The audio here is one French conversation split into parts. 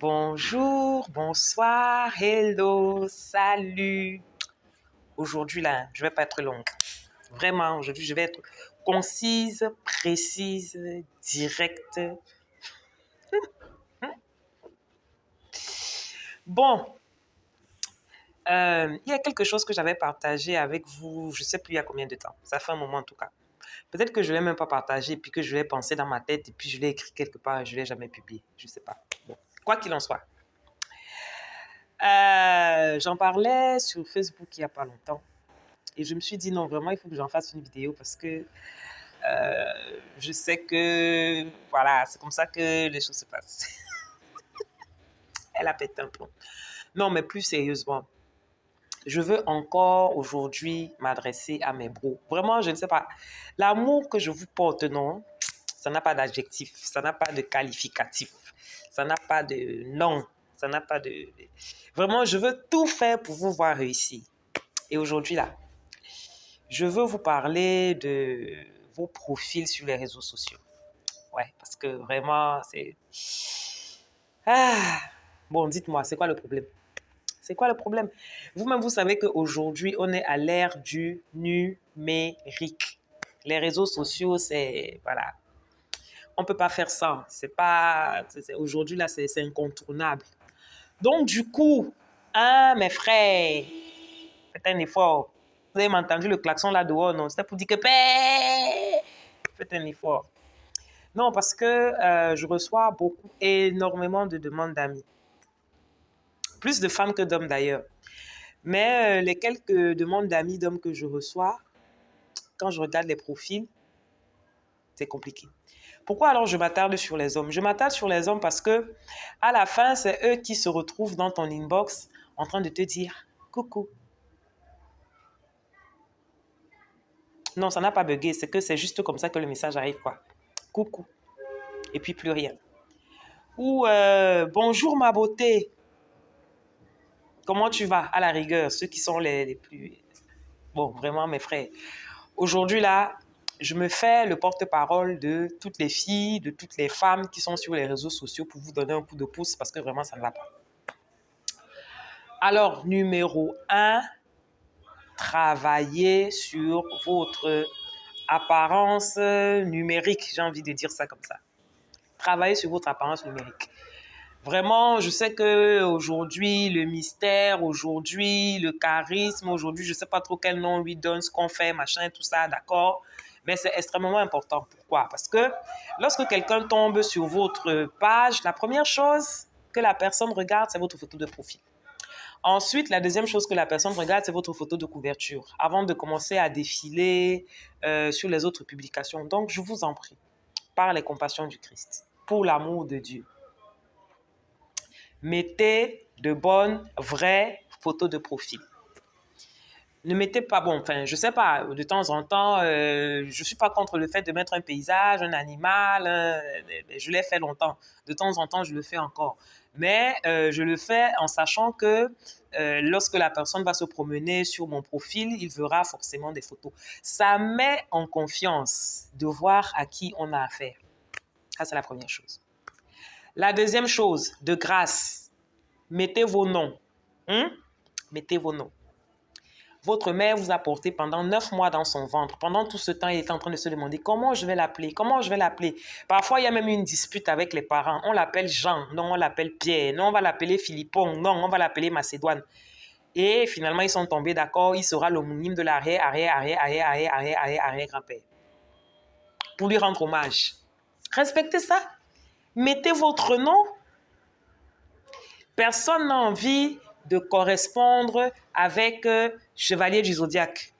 Bonjour, bonsoir, hello, salut. Aujourd'hui, là, je ne vais pas être longue. Vraiment, aujourd'hui, je vais être concise, précise, directe. Bon, il y a quelque chose que j'avais partagé avec vous, je ne sais plus il y a combien de temps. Ça fait un moment en tout cas. Peut-être que je ne l'ai même pas partagé, puis que je l'ai pensé dans ma tête, et puis je l'ai écrit quelque part et je ne l'ai jamais publié. Je ne sais pas. Bon, quoi qu'il en soit. J'en parlais sur Facebook il n'y a pas longtemps. Et je me suis dit, non, vraiment, il faut que j'en fasse une vidéo parce que je sais que, voilà, c'est comme ça que les choses se passent. Elle a pété un plomb. Non, mais plus sérieusement, je veux encore aujourd'hui m'adresser à mes bros. Vraiment, je ne sais pas. L'amour que je vous porte, non, ça n'a pas d'adjectif, ça n'a pas de qualificatif, ça n'a pas de nom, ça n'a pas de... Vraiment, je veux tout faire pour vous voir réussir. Et aujourd'hui, là, je veux vous parler de vos profils sur les réseaux sociaux. Ouais, parce que vraiment, c'est... Ah, bon, dites-moi, c'est quoi le problème? C'est quoi le problème? Vous-même, vous savez qu'aujourd'hui, on est à l'ère du numérique. Les réseaux sociaux, c'est... Voilà. On ne peut pas faire ça. C'est pas... Aujourd'hui, là, c'est incontournable. Donc, du coup, hein, mes frères, faites un effort. Vous avez entendu le klaxon là dehors, non? C'était pour dire que... Faites un effort. Non, parce que je reçois énormément de demandes d'amis. Plus de femmes que d'hommes d'ailleurs. Mais les quelques demandes d'amis d'hommes que je reçois, quand je regarde les profils, c'est compliqué. Pourquoi alors je m'attarde sur les hommes? Je m'attarde sur les hommes parce que à la fin, c'est eux qui se retrouvent dans ton inbox en train de te dire « Coucou ». Non, ça n'a pas bugué, c'est que c'est juste comme ça que le message arrive, quoi. Coucou. Et puis plus rien. Ou bonjour ma beauté. Comment tu vas? À la rigueur, ceux qui sont les plus... Bon, vraiment mes frères. Aujourd'hui là, je me fais le porte-parole de toutes les filles, de toutes les femmes qui sont sur les réseaux sociaux pour vous donner un coup de pouce parce que vraiment ça ne va pas. Alors, numéro 1, travaillez sur votre apparence numérique. J'ai envie de dire ça comme ça. Travaillez sur votre apparence numérique. Vraiment, je sais qu'aujourd'hui, le mystère, aujourd'hui, le charisme, aujourd'hui, je ne sais pas trop quel nom lui donne, ce qu'on fait, machin, tout ça, d'accord? Mais c'est extrêmement important. Pourquoi? Parce que lorsque quelqu'un tombe sur votre page, la première chose que la personne regarde, c'est votre photo de profil. Ensuite, la deuxième chose que la personne regarde, c'est votre photo de couverture, avant de commencer à défiler sur les autres publications. Donc, je vous en prie, par les compassions du Christ, pour l'amour de Dieu, mettez de bonnes, vraies photos de profil. Ne mettez pas, bon, enfin, je sais pas, de temps en temps, je suis pas contre le fait de mettre un paysage, un animal, je l'ai fait longtemps. De temps en temps, je le fais encore. Mais je le fais en sachant que lorsque la personne va se promener sur mon profil, il verra forcément des photos. Ça met en confiance de voir à qui on a affaire. Ça, c'est la première chose. La deuxième chose, de grâce, mettez vos noms. Mettez vos noms. Votre mère vous a porté pendant 9 mois dans son ventre. Pendant tout ce temps, il était en train de se demander comment je vais l'appeler, comment je vais l'appeler. Parfois, il y a même une dispute avec les parents. On l'appelle Jean, non, on l'appelle Pierre, non, on va l'appeler Philippon, non, on va l'appeler Macédoine. Et finalement, ils sont tombés d'accord, il sera l'homonyme de l'arrière-grand-père. Pour lui rendre hommage. Respectez ça. Mettez votre nom. Personne n'a envie de correspondre avec Chevalier du Zodiaque.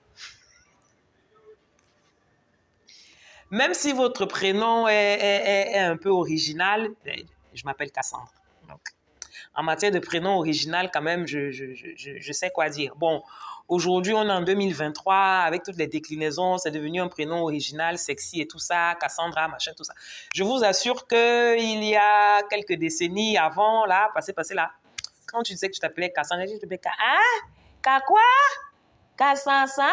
Même si votre prénom est un peu original, je m'appelle Cassandre. Donc, en matière de prénom original, quand même, je sais quoi dire. Bon, aujourd'hui, on est en 2023, avec toutes les déclinaisons, c'est devenu un prénom original, sexy et tout ça, Cassandra, machin, tout ça. Je vous assure qu'il y a quelques décennies avant, là, passé là, quand tu disais que tu t'appelais Cassandra, je t'appelais quoi? Cassandra, ça.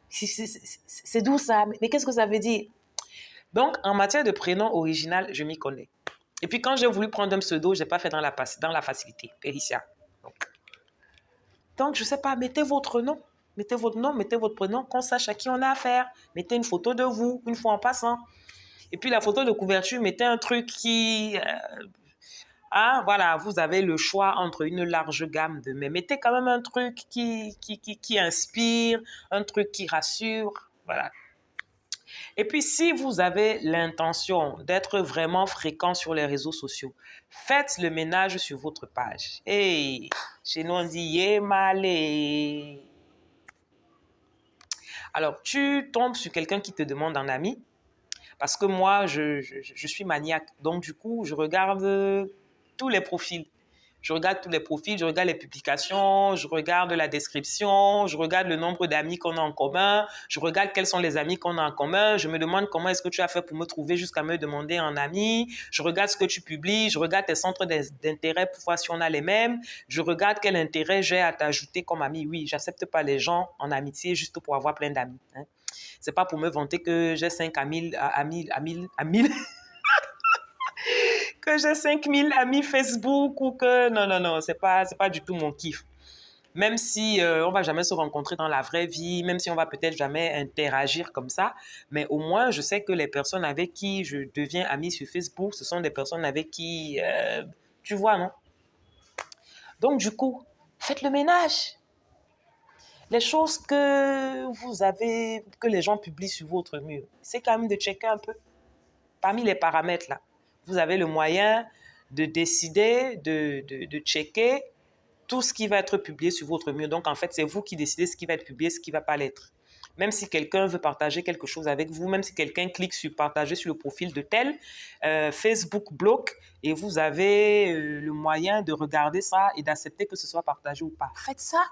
C'est d'où ça? Mais qu'est-ce que ça veut dire? Donc, en matière de prénom original, je m'y connais. Et puis, quand j'ai voulu prendre un pseudo, je n'ai pas fait dans la facilité. Péricia. Donc, je ne sais pas, mettez votre nom. Mettez votre nom, mettez votre prénom, qu'on sache à qui on a affaire. Mettez une photo de vous, une fois en passant. Et puis, la photo de couverture, mettez un truc qui... voilà, vous avez le choix entre une large gamme de... Mais mettez quand même un truc qui inspire, un truc qui rassure. Voilà. Et puis, si vous avez l'intention d'être vraiment fréquent sur les réseaux sociaux, faites le ménage sur votre page. Et chez nous, on dit « Yémalé ». Alors, tu tombes sur quelqu'un qui te demande un ami, parce que moi, je suis maniaque. Donc, du coup, je regarde tous les profils. Je regarde tous les profils, je regarde les publications, je regarde la description, je regarde le nombre d'amis qu'on a en commun, je regarde quels sont les amis qu'on a en commun, je me demande comment est-ce que tu as fait pour me trouver jusqu'à me demander un ami, je regarde ce que tu publies, je regarde tes centres d'intérêt pour voir si on a les mêmes, je regarde quel intérêt j'ai à t'ajouter comme ami. Oui, j'accepte pas les gens en amitié juste pour avoir plein d'amis. Hein. C'est pas pour me vanter que j'ai 5 amis, que j'ai 5000 amis Facebook ou que... Non, non, non, c'est pas du tout mon kiff. Même si on va jamais se rencontrer dans la vraie vie, même si on va peut-être jamais interagir comme ça, mais au moins, je sais que les personnes avec qui je deviens ami sur Facebook, ce sont des personnes avec qui... tu vois, non? Donc, du coup, faites le ménage. Les choses que vous avez, que les gens publient sur votre mur, c'est quand même de checker un peu. Parmi les paramètres, là, vous avez le moyen de décider, de checker tout ce qui va être publié sur votre mur. Donc, en fait, c'est vous qui décidez ce qui va être publié, ce qui ne va pas l'être. Même si quelqu'un veut partager quelque chose avec vous, même si quelqu'un clique sur partager sur le profil de tel, Facebook bloque et vous avez le moyen de regarder ça et d'accepter que ce soit partagé ou pas. Faites ça.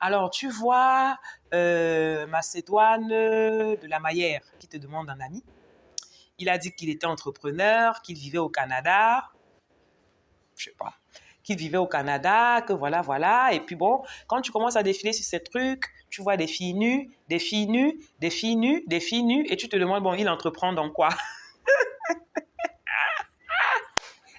Alors, tu vois Macédoine de la Maillère qui te demande un ami. Il a dit qu'il était entrepreneur, qu'il vivait au Canada. Je sais pas. Qu'il vivait au Canada, que voilà, voilà. Et puis bon, quand tu commences à défiler sur ces trucs, tu vois des filles nues, des filles nues, des filles nues, des filles nues, et tu te demandes, bon, il entreprend dans quoi?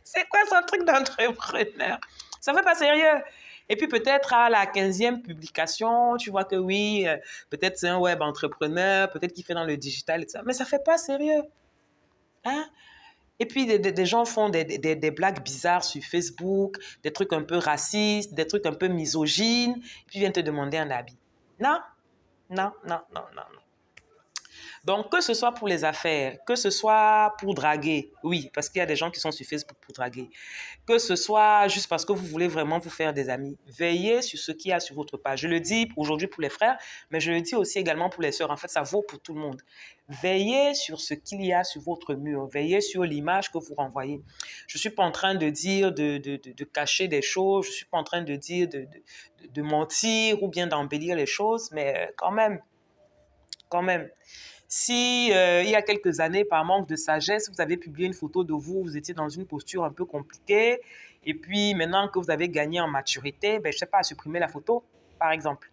C'est quoi son truc d'entrepreneur? Ça fait pas sérieux. Et puis peut-être à la 15e publication, tu vois que oui, peut-être c'est un web entrepreneur, peut-être qu'il fait dans le digital et tout ça, mais ça fait pas sérieux. Hein? Et puis, des gens font des blagues bizarres sur Facebook, des trucs un peu racistes, des trucs un peu misogynes, et puis viennent te demander un habit. Non, non, non, non, non, non. Donc, que ce soit pour les affaires, que ce soit pour draguer, oui, parce qu'il y a des gens qui sont sur Facebook pour draguer, que ce soit juste parce que vous voulez vraiment vous faire des amis, veillez sur ce qu'il y a sur votre page. Je le dis aujourd'hui pour les frères, mais je le dis aussi également pour les sœurs. En fait, ça vaut pour tout le monde. Veillez sur ce qu'il y a sur votre mur. Veillez sur l'image que vous renvoyez. Je ne suis pas en train de dire de cacher des choses. Je ne suis pas en train de dire de mentir ou bien d'embellir les choses, mais quand même. Si il y a quelques années, par manque de sagesse, vous avez publié une photo de vous, vous étiez dans une posture un peu compliquée, et puis maintenant que vous avez gagné en maturité, ben, je ne sais pas, supprimer la photo, par exemple.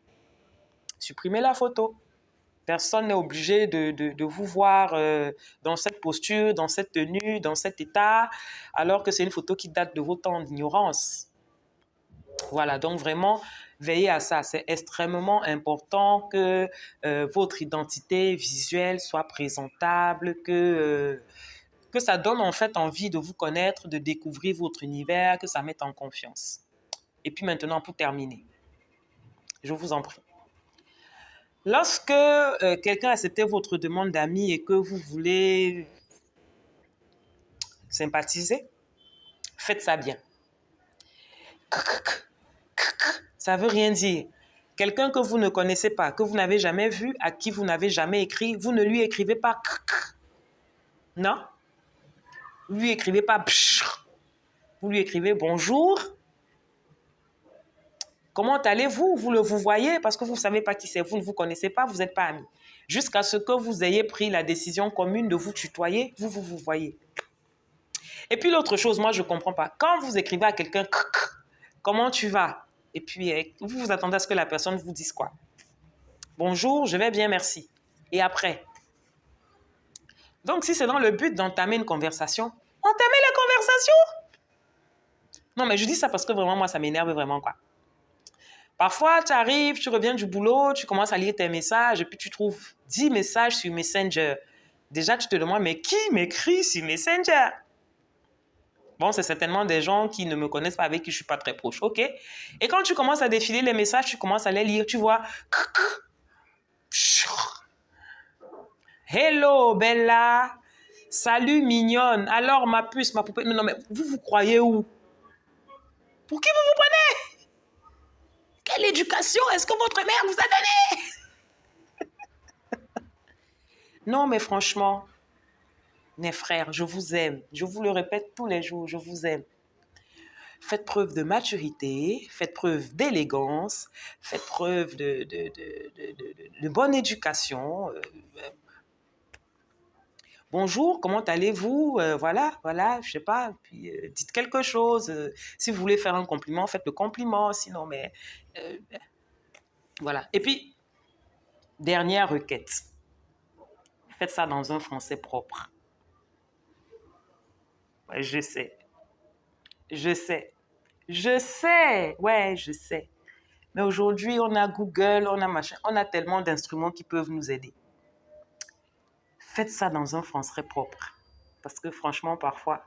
Supprimez la photo. Personne n'est obligé de vous voir dans cette posture, dans cette tenue, dans cet état, alors que c'est une photo qui date de vos temps d'ignorance. Voilà, donc vraiment, veillez à ça. C'est extrêmement important que votre identité visuelle soit présentable, que ça donne en fait envie de vous connaître, de découvrir votre univers, que ça mette en confiance. Et puis maintenant, pour terminer, je vous en prie. Lorsque quelqu'un a accepté votre demande d'amis et que vous voulez sympathiser, faites ça bien. Ça ne veut rien dire. Quelqu'un que vous ne connaissez pas, que vous n'avez jamais vu, à qui vous n'avez jamais écrit, vous ne lui écrivez pas. Non. Vous lui écrivez pas. Vous lui écrivez bonjour. Comment allez-vous? Vous le vous voyez parce que vous ne savez pas qui c'est. Vous ne vous connaissez pas, vous n'êtes pas amis. Jusqu'à ce que vous ayez pris la décision commune de vous tutoyer, vous voyez. Et puis l'autre chose, moi je ne comprends pas. Quand vous écrivez à quelqu'un, comment tu vas? Et puis vous vous attendez à ce que la personne vous dise quoi? Bonjour, je vais bien, merci. Et après? Donc si c'est dans le but d'entamer une conversation, entamez la conversation. conversation. Non, mais je dis ça parce que vraiment, moi, ça m'énerve vraiment, quoi. Parfois, tu arrives, tu reviens du boulot, tu commences à lire tes messages et puis tu trouves 10 messages sur Messenger. Déjà, tu te demandes, mais qui m'écrit sur Messenger? Bon, c'est certainement des gens qui ne me connaissent pas, avec qui je ne suis pas très proche, ok? Et quand tu commences à défiler les messages, tu commences à les lire, tu vois. Hello, Bella. Salut, mignonne. Alors, ma puce, ma poupée. Non, mais vous croyez où? Pour qui vous vous prenez? Quelle éducation est-ce que votre mère vous a donnée? Non, mais franchement, mes frères, je vous aime. Je vous le répète tous les jours, je vous aime. Faites preuve de maturité, faites preuve d'élégance, faites preuve de bonne éducation. Bonjour, comment allez-vous? Voilà, je sais pas. Puis dites quelque chose. Si vous voulez faire un compliment, faites le compliment. Sinon, mais voilà. Et puis, dernière requête. Faites ça dans un français propre. Ouais, je sais. Ouais, je sais. Mais aujourd'hui, on a Google, on a machin, on a tellement d'instruments qui peuvent nous aider. Faites ça dans un français propre. Parce que franchement, parfois...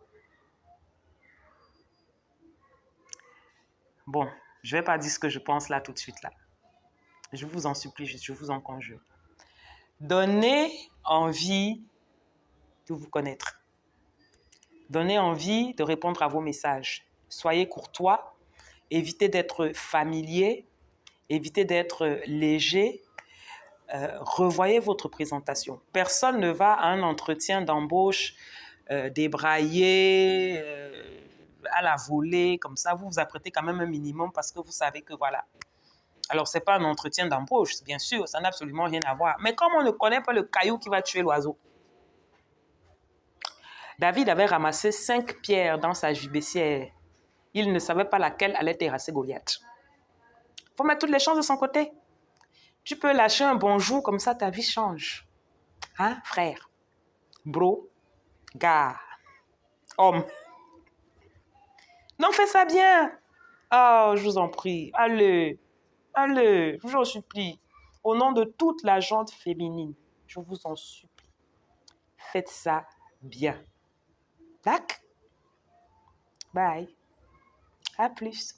Bon, je ne vais pas dire ce que je pense là tout de suite là. Je vous en supplie, je vous en conjure. Donnez envie de vous connaître. Donnez envie de répondre à vos messages. Soyez courtois. Évitez d'être familier. Évitez d'être léger. Revoyez votre présentation. Personne ne va à un entretien d'embauche débraillé, à la volée, comme ça. Vous vous apprêtez quand même un minimum parce que vous savez que voilà. Alors, ce n'est pas un entretien d'embauche, bien sûr, ça n'a absolument rien à voir. Mais comme on ne connaît pas le caillou qui va tuer l'oiseau, David avait ramassé 5 pierres dans sa gibecière. Il ne savait pas laquelle allait terrasser Goliath. Il faut mettre toutes les chances de son côté. Tu peux lâcher un bonjour, comme ça ta vie change. Hein, frère? Bro? Gars? Homme? Non, fais ça bien. Oh, je vous en prie. Allez, allez, je vous en supplie. Au nom de toute la gente féminine, je vous en supplie. Faites ça bien. Tac. Bye. À plus.